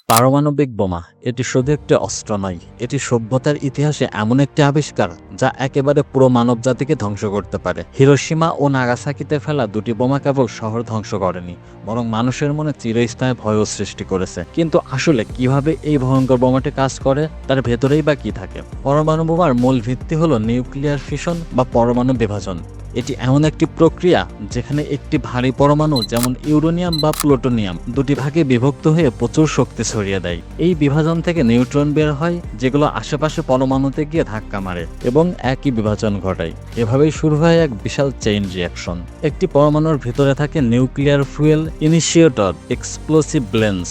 পারমাণবিক বোমা এটি শুধু একটি অস্ত্র নয়, এটি সভ্যতার ইতিহাসে এমন একটি আবিষ্কার যা একেবারে পুরো মানব জাতিকে ধ্বংস করতে পারে। হিরোশিমা ও নাগাসাকিতে ফেলা দুটি বোমা কেবল শহর ধ্বংস করেনি, বরং মানুষের মনে চিরস্থায়ী ভয়ও সৃষ্টি করেছে। কিন্তু আসলে কিভাবে এই ভয়ঙ্কর বোমাটি কাজ করে, তার ভেতরেই বা কি থাকে? পরমাণু বোমার মূল ভিত্তি হলো নিউক্লিয়ার ফিশন বা পরমাণু বিভাজন। এটি এমন একটি প্রক্রিয়া যেখানে একটি ভারী পরমাণু যেমন ইউরেনিয়াম বা প্লুটোনিয়াম দুটি ভাগে বিভক্ত হয়ে প্রচুর শক্তি ছড়িয়ে দেয়। এই বিভাজন থেকে নিউট্রন বের হয়, যেগুলো আশেপাশে পরমাণুতে গিয়ে ধাক্কা মারে এবং একই বিভাজন ঘটায়। এভাবেই শুরু হয় এক বিশাল চেইন রিঅ্যাকশন। একটি পরমাণুর ভিতরে থাকে নিউক্লিয়ার ফুয়েল ইনিশিয়েটর এক্সপ্লোসিভ ব্লেন্স,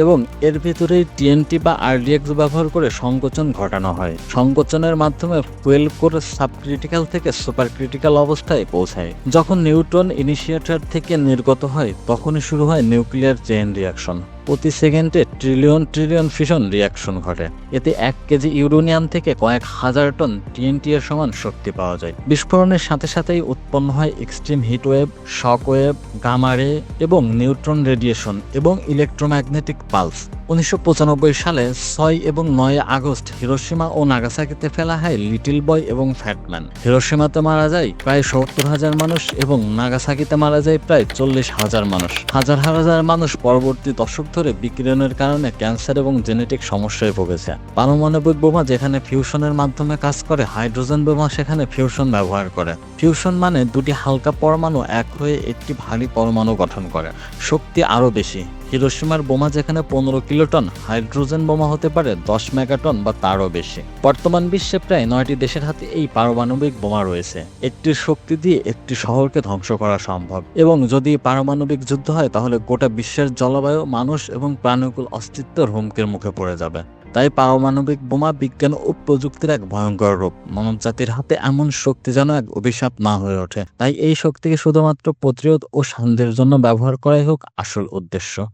এবং এর ভিতরেই টিএনটি বা আরডিএক্স ব্যবহার করে সংকোচন ঘটানো হয়। সংকোচনের মাধ্যমে ফুয়েল কোর সাবক্রিটিক্যাল থেকে সুপার ক্রিটিক্যাল অবস্থায় পৌঁছায়। যখন নিউট্রন ইনিশিয়েটর থেকে নির্গত হয়, তখনই শুরু হয় নিউক্লিয়ার চেইন রিঅ্যাকশন। প্রতি সেকেন্ডে ট্রিলিয়ন ট্রিলিয়ন ফিশন রিঅ্যাকশন ঘটে। এতে 1 কেজি ইউরেনিয়াম থেকে কয়েক হাজার টন টিএনটি এর সমান শক্তি পাওয়া যায়। বিস্ফোরণের সাথে সাথেই উৎপন্ন হয় extreme heat wave, shock wave, gamma ray এবং নিউট্রন রেডিয়েশন এবং ইলেকট্রোম্যাগনেটিক পালস। 1995 সালে 6 এবং 9 আগস্ট হিরোশিমা ও নাগাসাকিতে ফেলা হয় লিটল বয় এবং ফ্যাটম্যান। হিরোশিমাতে মারা যায় প্রায় 70,000 মানুষ এবং নাগাসাকিতে মারা যায় প্রায় 40,000 মানুষ। হাজার হাজার মানুষ পরবর্তী দশক ধরে বিকিরণের কারণে ক্যান্সার এবং জেনেটিক সমস্যায় ভুগেছে। পারমাণবিক বোমা যেখানে ফিউশনের মাধ্যমে কাজ করে, হাইড্রোজেন বোমা সেখানে ফিউশন ব্যবহার করে। ফিউশন মানে দুটি হালকা পরমাণু এক হয়ে একটি ভারী পরমাণু গঠন করে। শক্তি আরও বেশি। হিরোশিমার বোমা যেখানে 15 কিলোটন, হাইড্রোজেন বোমা হতে পারে 10 মেগাটন বা তারও বেশি। বর্তমান বিশ্বে প্রায় 9টি দেশের হাতে এই পারমাণবিক বোমা রয়েছে। একটির শক্তি দিয়ে একটি শহরকে ধ্বংস করা সম্ভব, এবং যদি পারমাণবিক যুদ্ধ হয় তাহলে গোটা বিশ্বের জলবায়ু, মানুষ এবং প্রাণীকুল অস্তিত্বের হুমকির মুখে পড়ে যাবে। তাই পারমাণবিক বোমা বিজ্ঞান ও প্রযুক্তির এক ভয়ঙ্কর রূপ। মানবজাতির হাতে এমন শক্তি যেন এক অভিশাপ না হয়ে ওঠে। তাই এই শক্তিকে শুধুমাত্র প্রতিরোধ ও শান্তির জন্য ব্যবহার করাই হোক আসল উদ্দেশ্য।